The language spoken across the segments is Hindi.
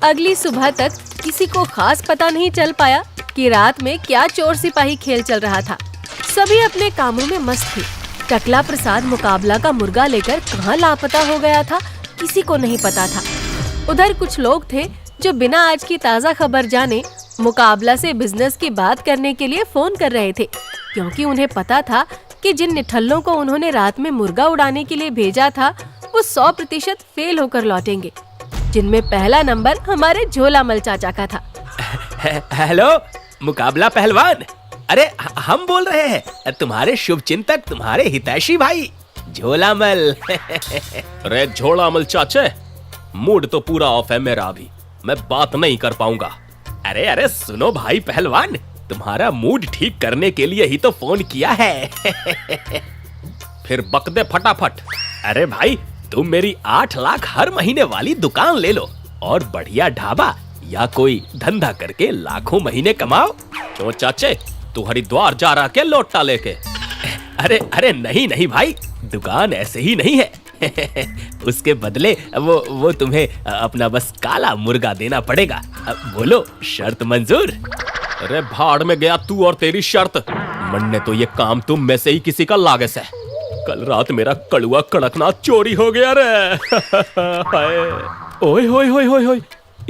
अगली सुबह तक किसी को खास पता नहीं चल पाया कि रात में क्या चोर सिपाही खेल चल रहा था। सभी अपने कामों में मस्त थे। टकला प्रसाद मुकाबला का मुर्गा लेकर कहाँ लापता हो गया था, किसी को नहीं पता था। उधर कुछ लोग थे जो बिना आज की ताज़ा खबर जाने मुकाबला से बिजनेस की बात करने के लिए फोन कर रहे थे, क्योंकि उन्हें पता था कि जिन निठल्लों को उन्होंने रात में मुर्गा उड़ाने के लिए भेजा था वो 100% फेल होकर लौटेंगे, जिनमें पहला नंबर हमारे झोलामल चाचा का था। हेलो मुकाबला पहलवान, अरे हम बोल रहे हैं, तुम्हारे शुभ चिंतक, तुम्हारे हितैषी भाई झोलामल। अरे झोलामल चाचे, मूड तो पूरा ऑफ है मेरा अभी, मैं बात नहीं कर पाऊंगा। अरे अरे सुनो भाई पहलवान, तुम्हारा मूड ठीक करने के लिए ही तो फोन किया है। फिर बक दे फटाफट। अरे भाई तुम मेरी 8 लाख हर महीने वाली दुकान ले लो और बढ़िया ढाबा या कोई धंधा करके लाखों महीने कमाओ। क्यों चाचे, तू हरिद्वार जा रहा क्या लोटा लेके? अरे अरे नहीं नहीं भाई, दुकान ऐसे ही नहीं है। उसके बदले वो तुम्हें अपना बस काला मुर्गा देना पड़ेगा। बोलो शर्त मंजूर? अरे भाड़ में गया तू और तेरी शर्त। मन्ने तो ये काम तुम में से ही किसी का लागस है। कल रात मेरा कड़ुआ कड़कनाथ चोरी हो गया रे। ओए होए होए होए होए,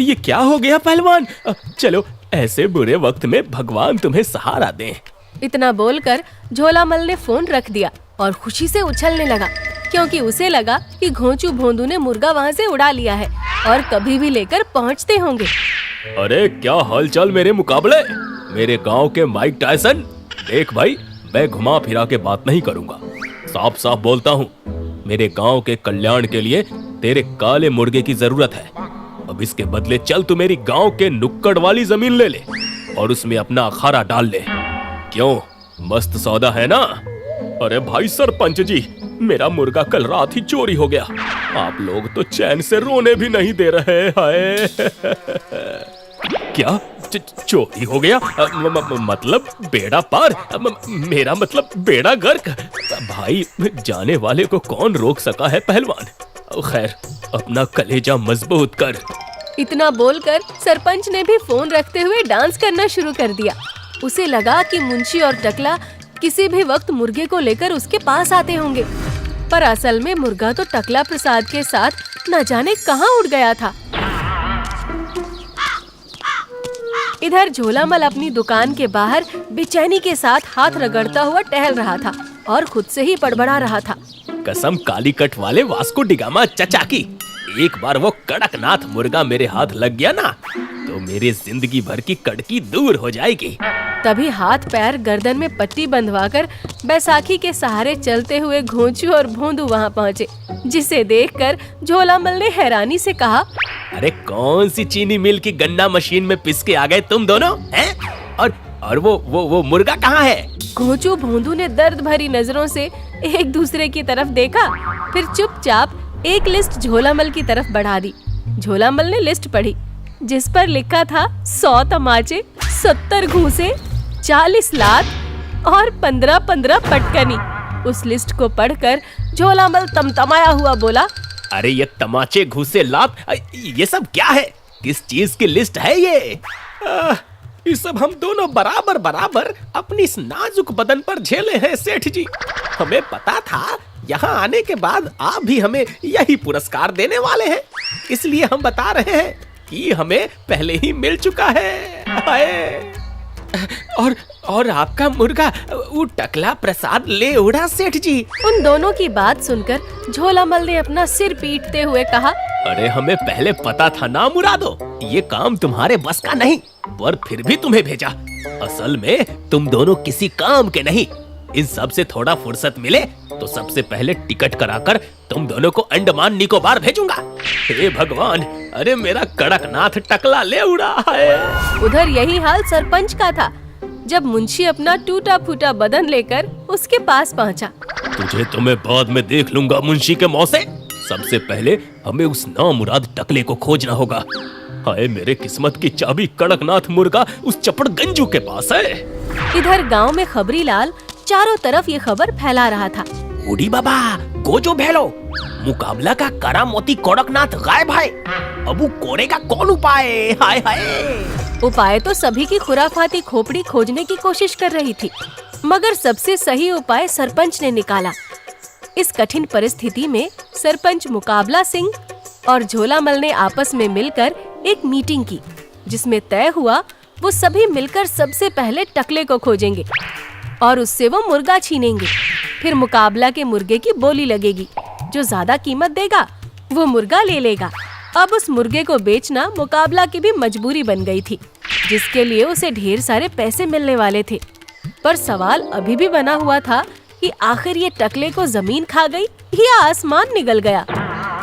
ये क्या हो गया पहलवान? चलो ऐसे बुरे वक्त में भगवान तुम्हें सहारा दें। इतना बोलकर झोलामल ने फोन रख दिया और खुशी से उछलने लगा, क्योंकि उसे लगा कि घोंचू भोंदू ने मुर्गा वहाँ से उड़ा लिया है और कभी भी लेकर पहुँचते होंगे। अरे क्या हालचाल मेरे मुकाबले, मेरे गांव के माइक टायसन। देख भाई, मैं घुमा फिरा के बात नहीं करूंगा, साफ साफ बोलता हूँ। मेरे गांव के कल्याण के लिए तेरे काले मुर्गे की जरूरत है। अब इसके बदले चल तू मेरी गांव के नुक्कड़ वाली जमीन ले ले और उसमें अपना अखाड़ा डाल ले। क्यों, मस्त सौदा है ना? अरे भाई सरपंच जी, मेरा मुर्गा कल रात ही चोरी हो गया। आप लोग तो चैन से रोने भी नहीं दे रहे। हाय। क्या चोरी हो गया? मतलब बेड़ा पार? मेरा मतलब बेड़ा गर्क? भाई जाने वाले को कौन रोक सका है पहलवान। खैर अपना कलेजा मजबूत कर। इतना बोलकर सरपंच ने भी फोन रखते हुए डांस करना शुरू कर दिया। उसे लगा कि मुंशी और टकला किसी भी वक्त मुर्गे को लेकर उसके पास आते होंगे, पर असल में मुर्गा तो टकला प्रसाद के साथ न जाने कहां उड़ गया था। इधर झोलामल अपनी दुकान के बाहर बेचैनी के साथ हाथ रगड़ता हुआ टहल रहा था और खुद से ही बड़बड़ा रहा था। कसम कालीकट वाले वास्को डिगामा चचा की, एक बार वो कड़कनाथ मुर्गा मेरे हाथ लग गया ना तो मेरी जिंदगी भर की कड़की दूर हो जाएगी। तभी हाथ पैर गर्दन में पट्टी बंधवाकर बैसाखी के सहारे चलते हुए घोंचू और भोंदू वहां पहुंचे, जिसे देखकर झोलामल ने हैरानी से कहा, अरे कौन सी चीनी मिल की गन्ना मशीन में पिस के आ गए तुम दोनों हैं? और वो मुर्गा कहाँ है? घोंचू भोंदू ने दर्द भरी नजरों से एक दूसरे की तरफ देखा, फिर चुपचाप एक लिस्ट झोलामल की तरफ बढ़ा दी। झोलामल ने लिस्ट पढ़ी, जिस पर लिखा था 100 तमाचे, 70 घूंसे, 40 लात और 15-15 पटकनी। उस लिस्ट को पढ़कर झोलामल तमतमाया हुआ बोला, अरे ये तमाचे घूंसे लात ये सब क्या है? किस चीज की लिस्ट है ये? ये सब हम दोनों बराबर बराबर अपनी इस नाजुक बदन पर झेले हैं सेठ जी। हमें पता था यहाँ आने के बाद आप भी हमें यही पुरस्कार देने वाले हैं, इसलिए हम बता रहे हैं कि हमें पहले ही मिल चुका है। और आपका मुर्गा वो टकला प्रसाद ले उड़ा सेठ जी। उन दोनों की बात सुनकर झोलामल ने अपना सिर पीटते हुए कहा, अरे हमें पहले पता था ना मुरादो, ये काम तुम्हारे बस का नहीं, पर फिर भी तुम्हें भेजा। असल में तुम दोनों किसी काम के नहीं। इन सब से थोड़ा फुर्सत मिले तो सबसे पहले टिकट कराकर तुम दोनों को अंडमान निकोबार भेजूंगा। हे भगवान, अरे मेरा कड़कनाथ टकला ले उड़ा है। उधर यही हाल सरपंच का था, जब मुंशी अपना टूटा फूटा बदन लेकर उसके पास पहुंचा। तुझे तो मैं बाद में देख लूंगा मुंशी के मौसे। सबसे पहले हमें उस नामुराद टकले को खोजना होगा। हाय मेरे किस्मत की चाबी कड़कनाथ मुर्गा उस चपड़ गंजू के पास है। इधर गांव में खबरी लाल चारों तरफ ये खबर फैला रहा था। उड़ी बाबा गोजो भेलो, मुकाबला का करामोती कड़कनाथ गायब है अब वो कोरेगा कौन उपाय? हाय हाय। उपाय तो सभी की खुराफाती खोपड़ी खोजने की कोशिश कर रही थी, मगर सबसे सही उपाय सरपंच ने निकाला। इस कठिन परिस्थिति में सरपंच मुकाबला सिंह और झोलामल ने आपस में मिलकर एक मीटिंग की, जिसमें तय हुआ वो सभी मिलकर सबसे पहले टकले को खोजेंगे और उससे वो मुर्गा छीनेंगे। फिर मुकाबला के मुर्गे की बोली लगेगी, जो ज्यादा कीमत देगा वो मुर्गा ले लेगा। अब उस मुर्गे को बेचना मुकाबला की भी मजबूरी बन गई थी, जिसके लिए उसे ढेर सारे पैसे मिलने वाले थे। पर सवाल अभी भी बना हुआ था कि आखिर ये टकले को जमीन खा गई या आसमान निगल गया।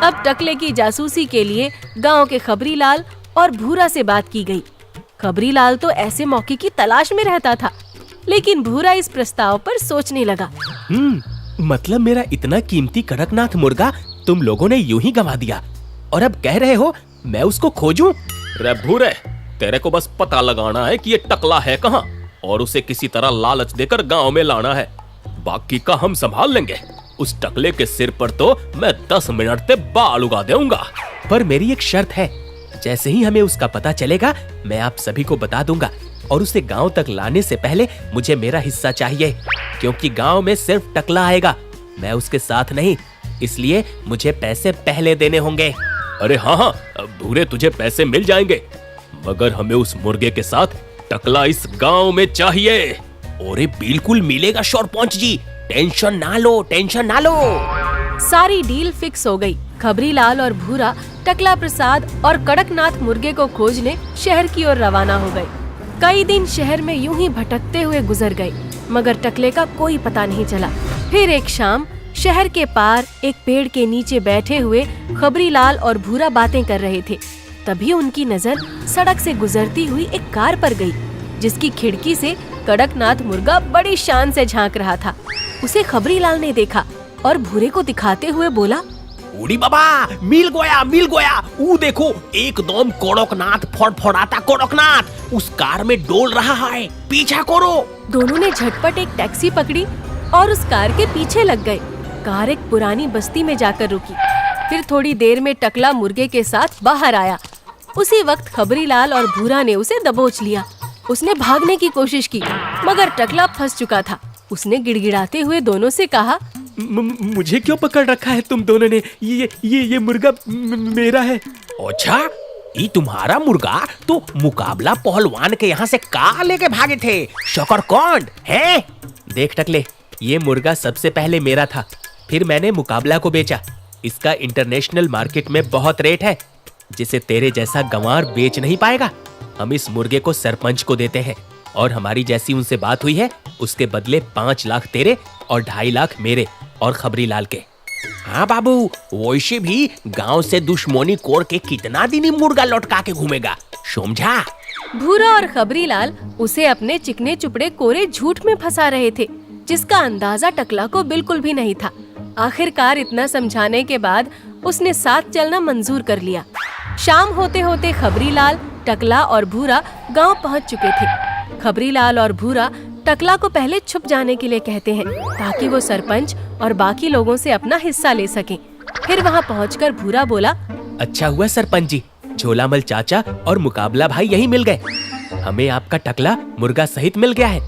अब टकले की जासूसी के लिए गांव के खबरीलाल और भूरा से बात की गई। खबरीलाल तो ऐसे मौके की तलाश में रहता था, लेकिन भूरा इस प्रस्ताव पर सोचने लगा। मतलब मेरा इतना कीमती कड़कनाथ मुर्गा तुम लोगों ने यूं ही गंवा दिया और अब कह रहे हो मैं उसको खोजूं? रे भूरे, तेरे को बस पता लगाना है कि ये टकला है कहाँ और उसे किसी तरह लालच देकर गांव में लाना है। बाकी का हम संभाल लेंगे। उस टकले के सिर पर तो मैं 10 मिनट से बाल उगा दूंगा। पर मेरी एक शर्त है, जैसे ही हमें उसका पता चलेगा मैं आप सभी को बता दूंगा और उसे गांव तक लाने से पहले मुझे मेरा हिस्सा चाहिए, क्योंकि गांव में सिर्फ टकला आएगा, मैं उसके साथ नहीं, इसलिए मुझे पैसे पहले देने होंगे। अरे हाँ, भूरे तुझे पैसे मिल जाएंगे, मगर हमें उस मुर्गे के साथ टकला इस गांव में चाहिए। अरे बिल्कुल मिलेगा सरपंच जी, टेंशन ना लो, टेंशन ना लो। सारी डील फिक्स हो गई। खबरीलाल और भूरा टकला प्रसाद और कड़कनाथ मुर्गे को खोजने शहर की ओर रवाना हो गए। कई दिन शहर में यूं ही भटकते हुए गुजर गए, मगर टकले का कोई पता नहीं चला। फिर एक शाम शहर के पार एक पेड़ के नीचे बैठे हुए खबरीलाल और भूरा बातें कर रहे थे। तभी उनकी नजर सड़क से गुजरती हुई एक कार पर गई, जिसकी खिड़की से कड़कनाथ मुर्गा बड़ी शान से झांक रहा था। उसे खबरीलाल ने देखा और भूरे को दिखाते हुए बोला, उड़ी बाबा, मिल गया मिल गया। वो देखो एकदम कड़कनाथ, फड़फड़ाता कड़कनाथ उस कार में डोल रहा है, पीछा करो। दोनों ने झटपट एक टैक्सी पकड़ी और उस कार के पीछे लग गए। कार एक पुरानी बस्ती में जाकर रुकी। फिर थोड़ी देर में टकला मुर्गे के साथ बाहर आया। उसी वक्त खबरीलाल और भूरा ने उसे दबोच लिया। उसने भागने की कोशिश की, मगर टकला फंस चुका था। उसने गिड़गिड़ाते हुए दोनों से कहा, मुझे क्यों पकड़ रखा है तुम दोनों ने? ये मुर्गा मेरा है। अच्छा, ये तुम्हारा मुर्गा तो मुकाबला पहलवान के यहाँ से का लेके भागे थे, शकरकंद है? देख टकले, ये मुर्गा सबसे पहले मेरा था, फिर मैंने मुकाबला को बेचा। इसका इंटरनेशनल मार्केट में बहुत रेट है, जिसे तेरे जैसा गंवार बेच नहीं पाएगा। हम इस मुर्गे को सरपंच को देते हैं और हमारी जैसी उनसे बात हुई है, उसके बदले 5 लाख तेरे और 2.5 लाख मेरे और खबरीलाल के। हाँ बाबू, वैसे भी गांव से दुश्मनी कोर के कितना दिन ही मुर्गा लौटका के घूमेगा, समझा? भूरा और खबरीलाल उसे अपने चिकने चुपड़े कोरे झूठ में फंसा रहे थे, जिसका अंदाजा टकला को बिल्कुल भी नहीं था। आखिरकार इतना समझाने के बाद उसने साथ चलना मंजूर कर लिया। शाम होते होते खबरीलाल, टकला और भूरा गांव पहुंच चुके थे। खबरीलाल और भूरा टकला को पहले छुप जाने के लिए कहते हैं, ताकि वो सरपंच और बाकी लोगों से अपना हिस्सा ले सकें। फिर वहां पहुंचकर भूरा बोला, अच्छा हुआ सरपंच जी, झोलामल चाचा और मुकाबला भाई यही मिल गए। हमें आपका टकला मुर्गा सहित मिल गया है,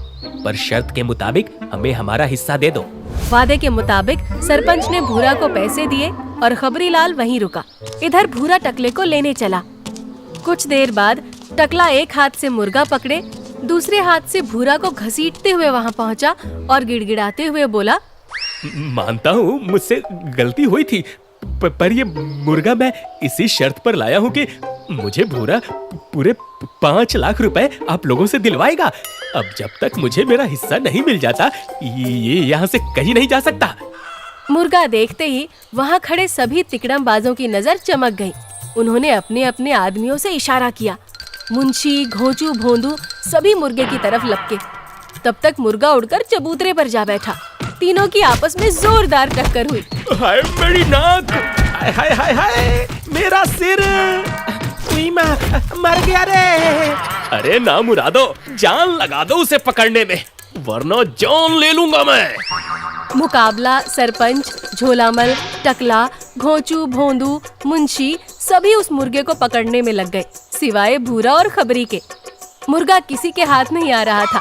पर शर्त के मुताबिक हमें हमारा हिस्सा दे दो। वादे के मुताबिक सरपंच ने भूरा को पैसे दिए और खबरीलाल वहीं रुका। इधर भूरा टकले को लेने चला। कुछ देर बाद टकला एक हाथ से मुर्गा पकड़े, दूसरे हाथ से भूरा को घसीटते हुए वहां पहुंचा और गिड़गिड़ाते हुए बोला, मानता हूँ मुझसे गलती हुई थी, पर ये मुर्गा मैं इसी शर्त पर लाया हूँ कि मुझे भूरा पूरे 5 लाख रुपए आप लोगों से दिलवाएगा। अब जब तक मुझे मेरा हिस्सा नहीं मिल जाता, ये यहाँ से कहीं नहीं जा सकता। मुर्गा देखते ही वहाँ खड़े सभी तिकड़मबाजों की नजर चमक गई। उन्होंने अपने अपने आदमियों से इशारा किया। मुंशी, घोंचू, भोंदू सभी मुर्गे की तरफ लपके। तब तक मुर्गा उड़कर चबूतरे पर जा बैठा। तीनों की आपस में जोरदार टक्कर हुई। हाय मेरी नाक, हाय हाय हाय हाय मेरा सिर, मर गया रे। अरे ना मुरादो, जान लगा दो उसे पकड़ने में, वरना जान ले लूंगा मैं। मुकाबला, सरपंच, झोलामल, टकला, घोंचू, भोंदू, मुंशी सभी उस मुर्गे को पकड़ने में लग गए, सिवाय भूरा और खबरी के। मुर्गा किसी के हाथ नहीं आ रहा था,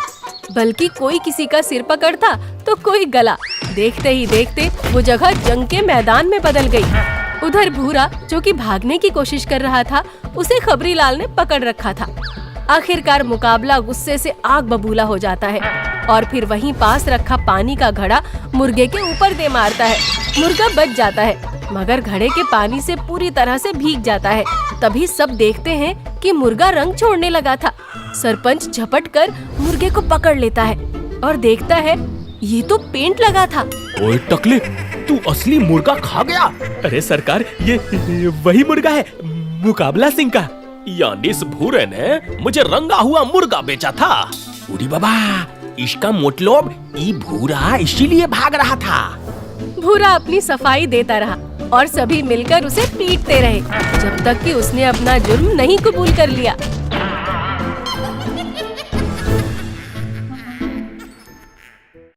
बल्कि कोई किसी का सिर पकड़ता तो कोई गला। देखते ही देखते वो जगह जंग के मैदान में बदल गई। उधर भूरा, जो कि भागने की कोशिश कर रहा था, उसे खबरी लाल ने पकड़ रखा था। आखिरकार मुकाबला गुस्से से आग बबूला हो जाता है और फिर वहीं पास रखा पानी का घड़ा मुर्गे के ऊपर दे मारता है। मुर्गा बच जाता है, मगर घड़े के पानी से पूरी तरह से भीग जाता है। तभी सब देखते हैं कि मुर्गा रंग छोड़ने लगा था। सरपंच झपट कर मुर्गे को पकड़ लेता है और देखता है ये तो पेंट लगा था। ओए टकले, तू असली मुर्गा खा गया। अरे सरकार, ये वही मुर्गा है, मुकाबला सिंह का। यानी इस भूरे ने मुझे रंगा हुआ मुर्गा बेचा था। उड़ी बाबा, इसका मतलब ये भूरा इसीलिए भाग रहा था। भूरा अपनी सफाई देता रहा और सभी मिलकर उसे पीटते रहे, जब तक कि उसने अपना जुर्म नहीं कबूल कर लिया।